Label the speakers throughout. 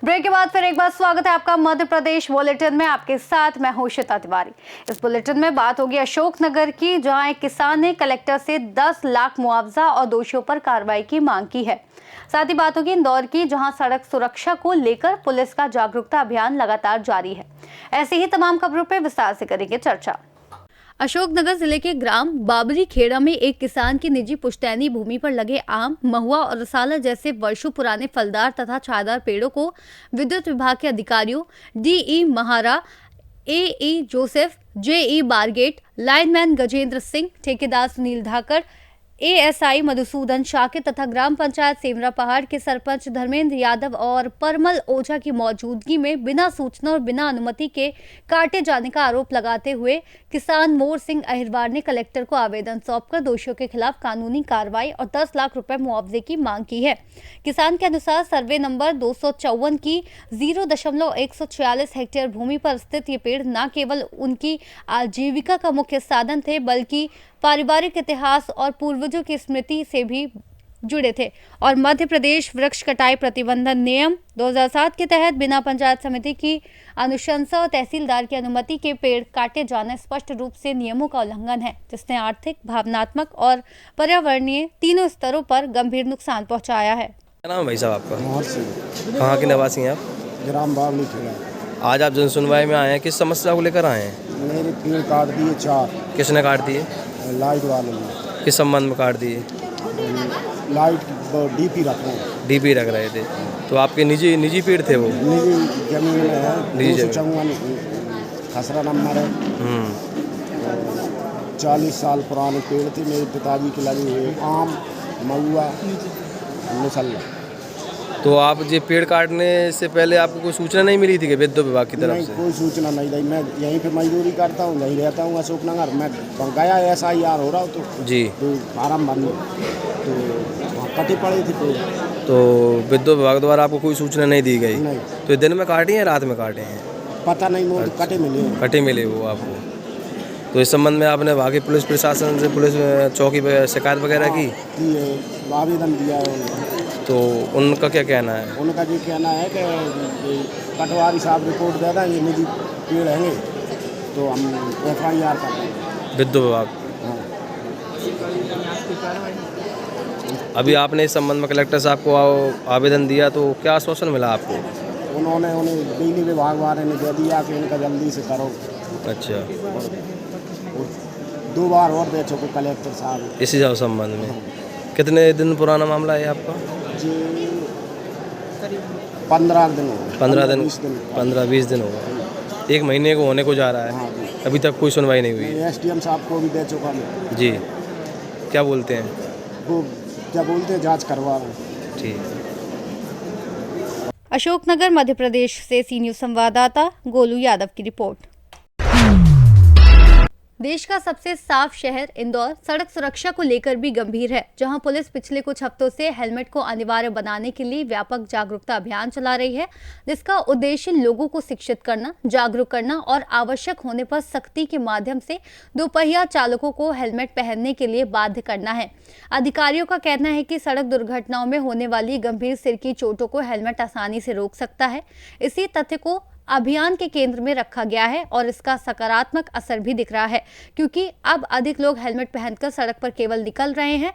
Speaker 1: Break के बाद फिर एक बार स्वागत है आपका मध्य प्रदेश बुलेटिन में। आपके साथ मैं हूं श्वेता तिवारी। इस बुलेटिन में बात होगी अशोकनगर की, जहां एक किसान ने कलेक्टर से 10 लाख मुआवजा और दोषियों पर कार्रवाई की मांग की है। साथ ही बात होगी इंदौर की, जहां सड़क सुरक्षा को लेकर पुलिस का जागरूकता अभियान लगातार जारी है। ऐसी ही तमाम खबरों पर विस्तार से करेंगे चर्चा। अशोकनगर जिले के ग्राम बाबरी खेड़ा में एक किसान की निजी पुश्तैनी भूमि पर लगे आम, महुआ और रसाला जैसे वर्षों पुराने फलदार तथा छायादार पेड़ों को विद्युत विभाग के अधिकारियों DE Mahara, AE Joseph, JE Bargat, lineman Gajendra Singh, ठेकेदार सुनील धाकड़, एएसआई मधुसूदन शाकिर तथा ग्राम पंचायत सेमरा पहाड़ के सरपंच धर्मेंद्र यादव और परमल ओझा की मौजूदगी में बिना सूचना और बिना अनुमति के काटे जाने का आरोप लगाते हुए किसान मोर सिंह अहिरवार ने कलेक्टर को आवेदन सौंपकर दोषियों के खिलाफ कानूनी कार्रवाई और 10 लाख रुपए मुआवजे की मांग की है। किसान के अनुसार सर्वे नंबर 254 की 0.146 हेक्टेयर भूमि पर स्थित ये पेड़ न केवल उनकी आजीविका का मुख्य साधन थे, बल्कि पारिवारिक इतिहास और पूर्वजों की स्मृति से भी जुड़े थे और मध्य प्रदेश वृक्ष कटाई प्रतिबंधन नियम 2007 के तहत बिना पंचायत समिति की अनुशंसा और तहसीलदार की अनुमति के पेड़ काटे जाना स्पष्ट रूप से नियमों का उल्लंघन है, जिसने आर्थिक, भावनात्मक और पर्यावरणीय तीनों स्तरों पर गंभीर नुकसान पहुंचाया है।
Speaker 2: क्या नाम है भाई साहब आपका? कहाँ के निवासी हैं आप?
Speaker 3: ग्राम बावली खेड़ा।
Speaker 2: आज आप जनसुनवाई में आए हैं, किस समस्या को लेकर आए हैं?
Speaker 3: मेरे पेड़ काट दिए 4।
Speaker 2: किसने काट दिए?
Speaker 3: लाइट वाले ने।
Speaker 2: किस संबंध में काट दिए?
Speaker 3: लाइट डीपी रख रहे हैं।
Speaker 2: डीपी रख रहे थे, तो आपके निजी पेड़ थे वो?
Speaker 3: निजी जमीन है, 254 खसरा नंबर है। 40 साल पुराने पेड़ थे मेरे पिताजी के लगे हुए, आम, महुआ, मुसल्ला।
Speaker 2: तो आप ये पेड़ काटने से पहले आपको कोई सूचना नहीं मिली थी कि विद्युत विभाग की तरफ
Speaker 3: नहीं,
Speaker 2: से?
Speaker 3: कोई सूचना नहीं दी। मैं यहीं पे मजदूरी करता हूँ, यहीं रहता हूँ अशोकनगर। मैं गया SIR हो रहा हूँ तो
Speaker 2: जी,
Speaker 3: तो फार्म भरने तो वहाँ कटे पड़े थे पेड़।
Speaker 2: तो विद्युत विभाग द्वारा आपको कोई सूचना नहीं दी गई?
Speaker 3: नहीं।
Speaker 2: तो दिन में काटे हैं, रात में काटे हैं?
Speaker 3: पता नहीं, मुझे कटे मिले हैं।
Speaker 2: कटे मिले वो आपको? तो इस संबंध में आपने वहाँ के पुलिस प्रशासन से, पुलिस चौकी पर शिकायत वगैरह की?
Speaker 3: आवेदन दिया है उन्होंने।
Speaker 2: तो उनका क्या कहना है?
Speaker 3: उनका ये कहना है कि पटवारी साहब रिपोर्ट दे दें, ये निजी पेड़ हैं तो हम FIR कर देंगे।
Speaker 2: विद्युत विभाग?
Speaker 3: हाँ।
Speaker 2: अभी आपने इस संबंध में कलेक्टर साहब को आवेदन दिया, तो क्या आश्वासन मिला आपको?
Speaker 3: उन्होंने उन्हें बिजली विभाग वाले ने दे दिया कि इनका जल्दी से करो।
Speaker 2: अच्छा,
Speaker 3: और 2 बार और दे चुके कलेक्टर साहब
Speaker 2: इसी संबंध में। कितने दिन पुराना मामला है आपका?
Speaker 3: जी 15 दिन हो गए।
Speaker 2: 15-20 दिन होगा। 1 महीने को होने को जा रहा है।
Speaker 3: हाँ जी।
Speaker 2: अभी तक कोई सुनवाई नहीं हुई?
Speaker 3: SDM साहब को भी दे चुका मैं।
Speaker 2: जी, क्या बोलते हैं?
Speaker 3: वो क्या बोलते हैं, जांच करवा रहे हैं।
Speaker 2: ठीक है।
Speaker 1: अशोकनगर मध्य प्रदेश से सी न्यूज संवाददाता गोलू यादव की रिपोर्ट। देश का सबसे साफ शहर इंदौर सड़क सुरक्षा को लेकर भी गंभीर है, जहां पुलिस पिछले कुछ हफ्तों से हेलमेट को अनिवार्य बनाने के लिए व्यापक जागरूकता अभियान चला रही है, जिसका उद्देश्य लोगों को शिक्षित करना, जागरूक करना और आवश्यक होने पर सख्ती के माध्यम से दोपहिया चालकों को हेलमेट पहनने के लिए बाध्य करना है। अधिकारियों का कहना है कि सड़क दुर्घटनाओं में होने वाली गंभीर सिर की चोटों को हेलमेट आसानी से रोक सकता है। इसी तथ्य को अभियान के केंद्र में रखा गया है और इसका सकारात्मक असर भी दिख रहा है, क्योंकि अब अधिक लोग हेलमेट पहनकर सड़क पर केवल निकल रहे हैं,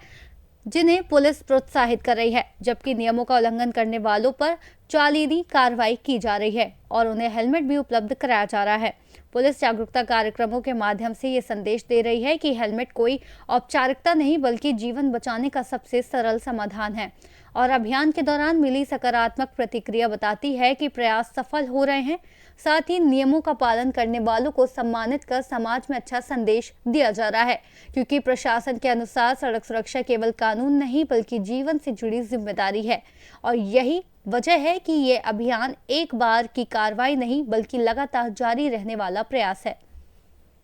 Speaker 1: जिन्हें पुलिस प्रोत्साहित कर रही है, जबकि नियमों का उल्लंघन करने वालों पर चालीनी कार्रवाई की जा रही है और उन्हें हेलमेट भी उपलब्ध कराया जा रहा है। पुलिस जागरूकता कार्यक्रमों के माध्यम से ये संदेश दे रही है कि हेलमेट कोई औपचारिकता नहीं, बल्कि जीवन बचाने का सबसे सरल समाधान है और अभियान के दौरान मिली सकारात्मक प्रतिक्रिया बताती है कि प्रयास सफल हो रहे हैं। साथ ही नियमों का पालन करने वालों को सम्मानित कर समाज में अच्छा संदेश दिया जा रहा है, क्योंकि प्रशासन के अनुसार सड़क सुरक्षा केवल कानून नहीं, बल्कि जीवन से जुड़ी जिम्मेदारी है और यही वजह है कि ये अभियान एक बार की कार्रवाई नहीं, बल्कि लगातार जारी रहने वाला प्रयास है।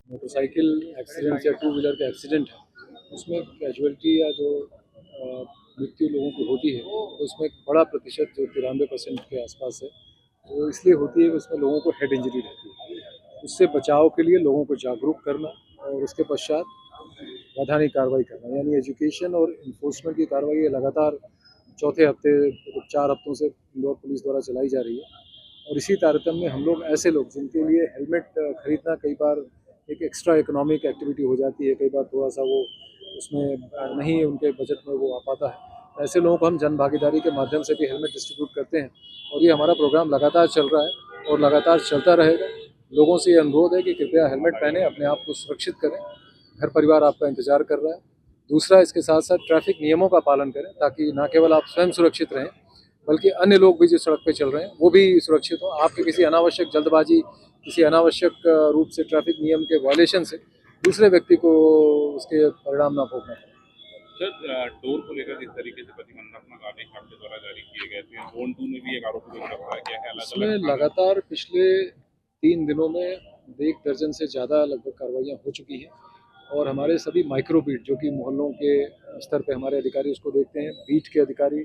Speaker 4: मोटरसाइकिल एक्सीडेंट या 2 व्हीलर का एक्सीडेंट है, उसमें कैजुअलिटी या जो मृत्यु लोगों की होती है, तो उसमें एक बड़ा प्रतिशत जो 93% के आसपास है, वो इसलिए होती है कि उसमें लोगों को हेड इंजरी रहती है। उससे बचाव के लिए लोगों को जागरूक करना और उसके पश्चात वैधानिक कार्रवाई करना, यानी एजुकेशन और इन्फोर्समेंट की कार्रवाई लगातार चौथे हफ्ते 4 हफ्तों से इंदौर पुलिस द्वारा चलाई जा रही है। और इसी तारतम्य में हम लोग ऐसे लोग जिनके लिए हेलमेट खरीदना कई बार एक एक्स्ट्रा इकोनॉमिक एक्टिविटी हो जाती है, कई बार थोड़ा सा वो उसमें नहीं उनके बजट में वो आ पाता है, ऐसे लोगों को हम जन भागीदारी के माध्यम से भी हेलमेट डिस्ट्रीब्यूट करते हैं। और ये हमारा प्रोग्राम लगातार चल रहा है और लगातार चलता रहेगा। लोगों से ये अनुरोध है कि कृपया हेलमेट पहने, अपने आप को सुरक्षित करें, घर परिवार आपका इंतजार कर रहा है। दूसरा, इसके साथ साथ ट्रैफिक नियमों का पालन करें ताकि ना केवल आप स्वयं सुरक्षित रहें बल्कि अन्य लोग भी जो सड़क पे चल रहे हैं वो भी सुरक्षित हो। आपके किसी अनावश्यक जल्दबाजी, किसी अनावश्यक रूप से ट्रैफिक नियम के वायलेशन से दूसरे व्यक्ति को उसके परिणाम ना भोगना पड़े।
Speaker 5: सर, टोल को लेकर जिस तरीके से प्रतिबंधात्मक आदेश आपके द्वारा जारी किए गए थे, जोन 2 में भी एक आरोपी को गिरफ्तार किया है।
Speaker 4: इसमें लगातार पिछले 3 दिनों में 1 दर्जन से ज़्यादा लगभग कार्रवाइयाँ हो चुकी हैं और हमारे सभी माइक्रो बीट जो कि मोहल्लों के स्तर पे हमारे अधिकारी उसको देखते हैं, बीट के अधिकारी,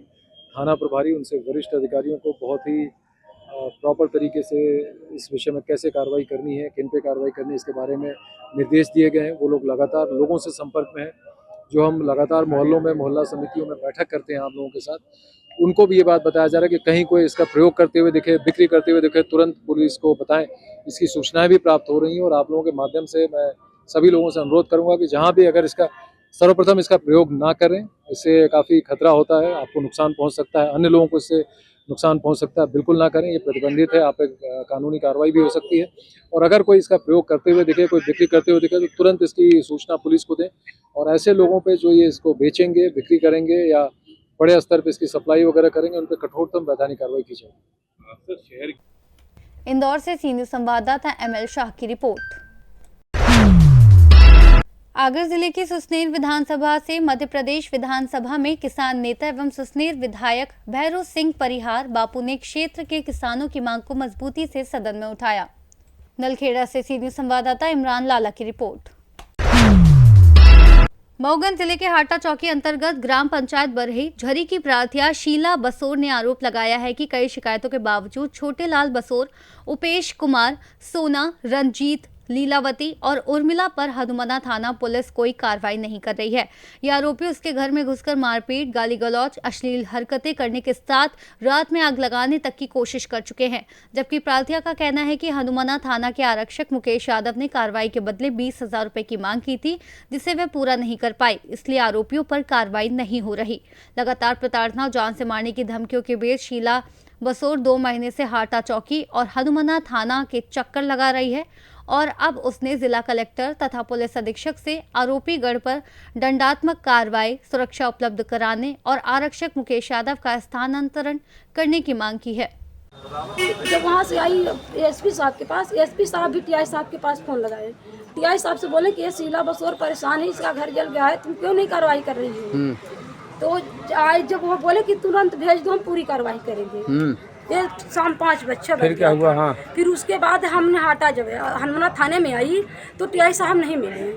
Speaker 4: थाना प्रभारी, उनसे वरिष्ठ अधिकारियों को बहुत ही प्रॉपर तरीके से इस विषय में कैसे कार्रवाई करनी है, किन पे कार्रवाई करनी है, इसके बारे में निर्देश दिए गए हैं। वो लोग लगातार लोगों से संपर्क में हैं। जो हम लगातार मोहल्लों में, मोहल्ला समितियों में बैठक करते हैं आप लोगों के साथ, उनको भी ये बात बताया जा रहा है कि कहीं कोई इसका प्रयोग करते हुए दिखे, बिक्री करते हुए दिखे, तुरंत पुलिस को बताएं। इसकी सूचनाएं भी प्राप्त हो रही हैं और आप लोगों के माध्यम से मैं सभी लोगों से अनुरोध करूंगा कि जहां भी अगर इसका सर्वप्रथम इसका प्रयोग ना करें, इससे काफ़ी खतरा होता है, आपको नुकसान पहुंच सकता है, अन्य लोगों को इससे नुकसान पहुंच सकता है। बिल्कुल ना करें, ये प्रतिबंधित है, आप पे कानूनी कार्रवाई भी हो सकती है। और अगर कोई इसका प्रयोग करते हुए दिखे, कोई बिक्री करते हुए दिखे, तो तुरंत इसकी सूचना पुलिस को दें और ऐसे लोगों पे जो ये इसको बेचेंगे, बिक्री करेंगे या बड़े स्तर पर इसकी सप्लाई वगैरह करेंगे, उन पर कठोरतम वैधानिक कार्रवाई की जाएगी।
Speaker 5: सर, शहर
Speaker 1: इंदौर से सी न्यूज़ संवाददाता ML शाह की रिपोर्ट। आगर जिले की सुसनेर विधानसभा से मध्य प्रदेश विधानसभा में किसान नेता एवं सुसनेर विधायक भैरव सिंह परिहार बापू ने क्षेत्र के किसानों की मांग को मजबूती से सदन में उठाया। नलखेड़ा से सी न्यूज़ संवाददाता इमरान लाला की रिपोर्ट। मऊगंज जिले के हाटा चौकी अंतर्गत ग्राम पंचायत बरही झरी की प्रार्थी शीला बसोर ने आरोप लगाया है कि कई शिकायतों के बावजूद छोटे लाल बसोर, उपेश कुमार, सोना, रंजीत, लीलावती और उर्मिला पर हनुमाना थाना पुलिस कोई कार्रवाई नहीं कर रही है। ये आरोपी उसके घर में घुसकर मारपीट, गाली गलौज, अश्लील हरकतें करने के साथ रात में आग लगाने तक की कोशिश कर चुके हैं। जबकि प्रार्थिया का कहना है कि हनुमाना थाना के आरक्षक मुकेश यादव ने कार्रवाई के बदले 20,000 रुपए की मांग की थी, जिसे वे पूरा नहीं कर पाए, इसलिए आरोपियों पर कार्रवाई नहीं हो रही। लगातार प्रताड़ना और जान से मारने की धमकियों के बीच शीला बसोर 2 महीने से हाटा चौकी और हनुमाना थाना के चक्कर लगा रही है और अब उसने जिला कलेक्टर तथा पुलिस अधीक्षक से आरोपी गढ़ पर दंडात्मक कार्रवाई, सुरक्षा उपलब्ध कराने और आरक्षक मुकेश यादव का स्थानांतरण करने की मांग की है।
Speaker 6: जब वहाँ से आई एसपी साहब के पास, एसपी साहब भी टीआई साहब के पास फोन लगाए। टीआई साहब से बोले कि ये शीला बसोर परेशान है, इसका घर जल गया है, तुम क्यों नहीं कार्रवाई कर रही हो? तो आज जब वो बोले कि तुरंत भेज दो, हम पूरी कार्रवाई करेंगे। ये शाम 5 बजे फिर क्या हुआ? हाँ, फिर उसके बाद हमने हाटा जब हनुमाना थाने में आई तो टीआई साहब नहीं मिले।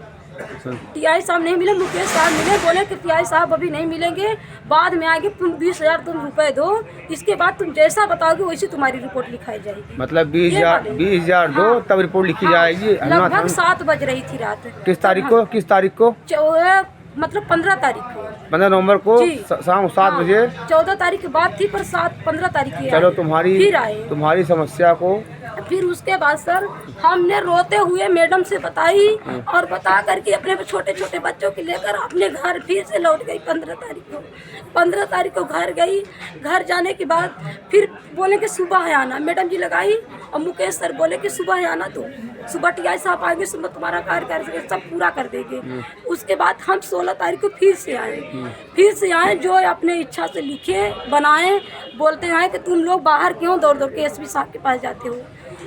Speaker 6: टीआई साहब नहीं मिले, मुकेश साहब मिले, बोले कि टीआई साहब अभी नहीं मिलेंगे, बाद में आएंगे, तुम 20,000 तुम रुपए दो, इसके बाद तुम जैसा बताओगे वैसी तुम्हारी रिपोर्ट लिखाई जाएगी।
Speaker 7: मतलब 20,000 दो,
Speaker 6: हाँ,
Speaker 7: तब रिपोर्ट लिखी जाएगी।
Speaker 6: लगभग 7 बज रही थी रात।
Speaker 7: किस तारीख को? किस तारीख को?
Speaker 6: मतलब 15 तारीख को,
Speaker 7: 15 नवंबर को शाम 7 बजे।
Speaker 6: 14 तारीख की बात थी, पर 15 तारीख की
Speaker 7: चलो तुम्हारी समस्या को
Speaker 6: फिर उसके बाद सर हमने रोते हुए मैडम से बताई और बता करके अपने छोटे छोटे बच्चों को लेकर अपने घर फिर से लौट गई। 15 तारीख को घर गई। घर जाने के बाद फिर बोले कि सुबह है आना, मैडम जी लगाई और मुकेश सर बोले कि सुबह है आना, तो सुबह टीआई साहब आएंगे, सुबह तुम्हारा कार्य सब पूरा कर देंगे। उसके बाद हम 16 तारीख को फिर से आए, जो अपने इच्छा से लिखे बनाए, बोलते हैं कि तुम लोग बाहर क्यों दौड़ दौड़ के एसपी साहब के पास जाते हो?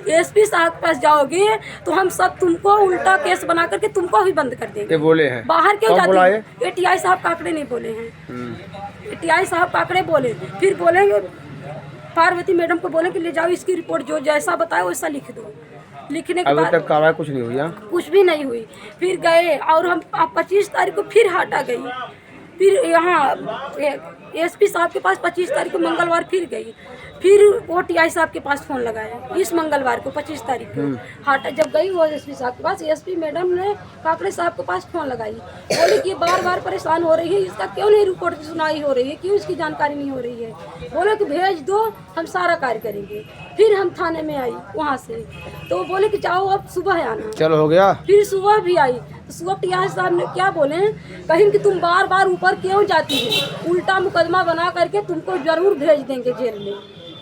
Speaker 6: एसपी साहब के पास जाओगे तो हम सब तुमको उल्टा केस बना करके तुमको भी बंद कर देंगे।
Speaker 7: बोले हैं
Speaker 6: बाहर क्यों जाते हो? ये टीआई साहब काकड़े नहीं बोले हैं, टीआई साहब काकड़े बोले। फिर बोलेंगे पार्वती मैडम को बोले कि ले जाओ इसकी रिपोर्ट, जो जैसा बताए वैसा लिख दो। लिखने के बाद
Speaker 7: कार्रवाई कुछ नहीं हुई,
Speaker 6: कुछ भी नहीं हुई। फिर गए और हम 25 तारीख को फिर हाटा गई, फिर यहाँ एसपी साहब के पास 25 तारीख को मंगलवार फिर गई, फिर वो टीआई साहब के पास फ़ोन लगाया इस मंगलवार को 25 तारीख को। हाटा जब गई वो एसपी साहब के पास, एसपी मैडम ने काकड़े साहब के पास फ़ोन लगाई, बोली कि बार बार परेशान हो रही है, इसका क्यों नहीं रिपोर्ट की सुनाई हो रही है, क्यों इसकी जानकारी नहीं हो रही है। बोले कि भेज दो, हम सारा कार्य करेंगे। फिर हम थाने में आई वहाँ से, तो बोले कि जाओ अब सुबह आना।
Speaker 7: चलो हो गया।
Speaker 6: फिर सुबह भी आई तो सुबह टीआई साहब ने क्या बोले, कहीं कि तुम बार बार ऊपर क्यों जाती हो, उल्टा मुकदमा बना करके तुमको जरूर भेज देंगे जेल में,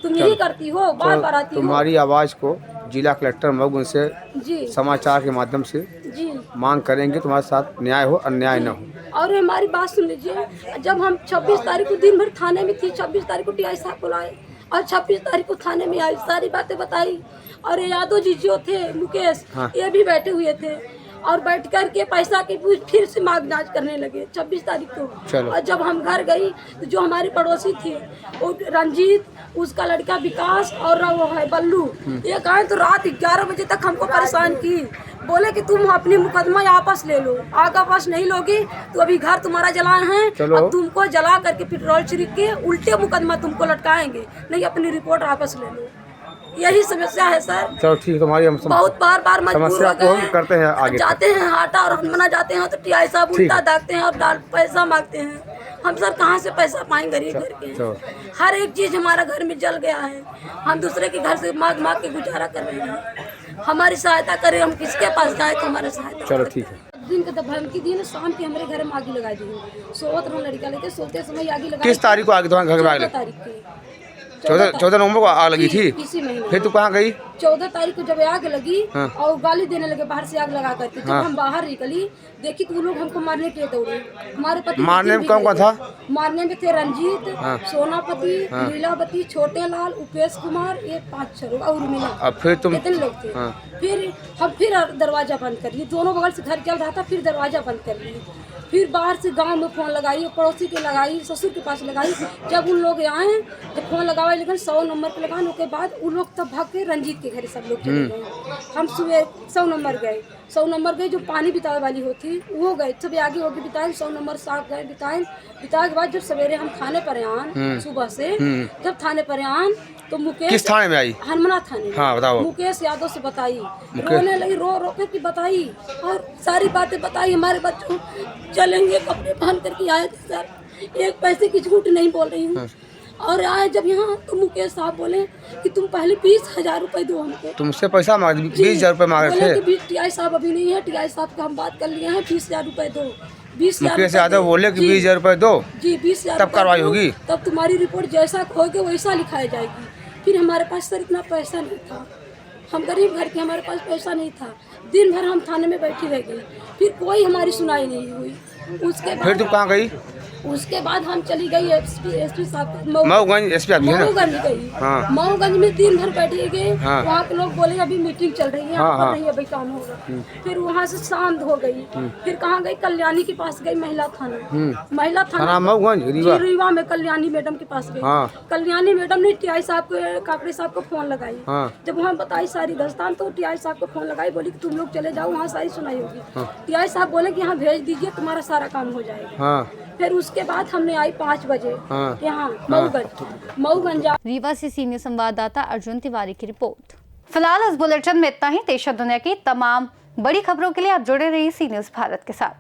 Speaker 6: तुम यही करती हो, बार बार आती हो।
Speaker 7: तुम्हारी आवाज़ को जिला कलेक्टर मऊ से
Speaker 6: जी
Speaker 7: समाचार के माध्यम से
Speaker 6: जी
Speaker 7: मांग करेंगे, तुम्हारे साथ न्याय हो, अन्याय न हो।
Speaker 6: और हमारी बात सुन लीजिए, जब हम 26 तारीख को दिन भर थाने में थी, 26 तारीख को टीआई साहब बुलाए और 26 तारीख को थाने में आई, सारी बातें बताई। और यादव जी जो थे मुकेश, ये भी बैठे हुए थे और बैठ कर के पैसा की फिर से मांग जांच करने लगे 26 तारीख को। और जब हम घर गई तो जो हमारी पड़ोसी थी वो रंजीत, उसका लड़का विकास और वो है बल्लू, ये गए तो रात 11 बजे तक हमको परेशान की। बोले कि तुम अपनी मुकदमा वापस ले लो, आगे वापस नहीं लोगी तो अभी घर तुम्हारा जलाए हैं और तुमको जला करके पेट्रोल छिड़क के उल्टे मुकदमा तुमको लटकाएंगे, नहीं अपनी रिपोर्ट वापस ले लो। यही समस्या है सर।
Speaker 7: चलो ठीक है, तुम्हारी हम
Speaker 6: बहुत बार मजबूर
Speaker 7: समस्या
Speaker 6: हो
Speaker 7: को
Speaker 6: गए
Speaker 7: हम करते हैं आगे।
Speaker 6: जाते हैं हाटा और हनुमाना जाते हैं तो टीआई साहब उल्टा दागते हैं और पैसा मांगते हैं। हम सर कहाँ से पैसा पाएंगे गरीब घर के। हर एक चीज हमारा घर में जल गया है, हम दूसरे के घर से मांग के गुजारा कर रहे हैं। हमारी सहायता करें, हम किसके पास जाए तो हमारी सहायता।
Speaker 7: चलो ठीक है।
Speaker 6: दिन के धमकी दी ना, शाम के हमारे घर में आगे लगा दी, सोत रहा लड़का लेके सोते समय आगे लगा।
Speaker 7: किस तारीख को आगे तुम्हारे घर में आग लगी?
Speaker 6: 14 तारीख की
Speaker 7: 14 नवंबर को आग लगी थी।
Speaker 6: इसी महीने।
Speaker 7: फिर तू कहाँ गई?
Speaker 6: 14 तारीख को जब आग लगी और गाली देने लगे बाहर से आग लगा करके। जब हम बाहर निकली देखी तो वो लोग हमको मारने के लिए दौड़े। हमारे पति
Speaker 7: मारने में कौन था?
Speaker 6: मारने में थे रंजीत, सोनापति, लीलावती, छोटे लाल, उपेश कुमार, ये 5-6 लोग और मिला।
Speaker 7: अब फिर तुम
Speaker 6: कितने लोग थे? फिर हम दरवाजा बंद कर लिए, दोनों बगल से घर चल रहा था, फिर दरवाजा बंद कर लिए। फिर बाहर से गांव में फ़ोन लगाई, पड़ोसी के लगाई, ससुर के पास लगाई। जब उन लोग आए जब फ़ोन लगावा, लेकिन 100 नंबर पे लगाने के बाद उन लोग तब भाग के रंजीत के घर सब लोग चले गए। हम सुबह 100 नंबर गए, 100 नंबर गए जो पानी बिताए वाली होती वो गए, सब आगे होके बिताए। 100 नंबर साफ गए बिताए के बाद जब सवेरे हम थाने पर आन सुबह से, जब थाने पर आन तो मुकेश।
Speaker 7: किस थाने में आई?
Speaker 6: हनुमाना थाने।
Speaker 7: हाँ बताओ।
Speaker 6: मुकेश यादव से बताई, रोने लगी, रो के बताई और सारी बातें बताई। हमारे बच्चों चलेंगे कपड़े पहन करके आए थे सर, एक पैसे की झूठ नहीं बोल रही हूँ। और आए जब यहाँ तो मुकेश साहब बोले कि तुम पहले 20,000 रुपए दो हमको।
Speaker 7: तुमसे पैसा मांगे? 20,000 रुपए मांगे थे।
Speaker 6: टीआई साहब अभी नहीं है, टीआई साहब का हम बात कर लिए हैं, 20,000 रुपए दो। 20,000
Speaker 7: मुकेश यादव बोले कि 20,000 रुपए दो
Speaker 6: जी, 20,000
Speaker 7: तब कार्रवाई होगी,
Speaker 6: तब तुम्हारी रिपोर्ट जैसा होगी वैसा लिखाई जाएगी। फिर हमारे पास सर इतना पैसा नहीं था, हम गरीब घर के, हमारे पास पैसा नहीं था। दिन भर हम थाने में बैठी रह गई, फिर कोई हमारी सुनाई नहीं हुई। उसके बाद
Speaker 7: फिर तुम कहाँ गई?
Speaker 6: उसके बाद हम चली गई एसपी साहब
Speaker 7: मऊगंज एसपी है ना?
Speaker 6: मऊगंज गई।
Speaker 7: हाँ।
Speaker 6: मऊगंज में दिन भर बैठी गई।
Speaker 7: हाँ।
Speaker 6: वहाँ के लोग बोले अभी मीटिंग चल रही है, यहाँ पर नहीं अभी काम होगा। फिर वहाँ से शांत हो गई। फिर कहाँ गई? कल्याणी के पास गई, महिला थाना। महिला थाना
Speaker 7: मऊगंज
Speaker 6: रीवा में कल्याणी मैडम के पास गई। कल्याणी मैडम ने टीआई साहब को, काकड़े साहब को फोन लगाई। जब वहाँ बताई सारी दस्तान तो टीआई साहब को फोन लगाई, बोली कि तुम लोग चले जाओ, वहाँ सारी सुनाई होगी। टीआई साहब बोले कि यहाँ भेज दीजिए, तुम्हारा सारा काम हो जाएगा। फिर उसके बाद हमने आई 5 बजे यहाँ मऊगंज।
Speaker 1: रीवा से सीनियर संवाददाता अर्जुन तिवारी की रिपोर्ट। फिलहाल इस बुलेटिन में इतना ही। देश और दुनिया की तमाम बड़ी खबरों के लिए आप जुड़े रहिए सी न्यूज़ भारत के साथ।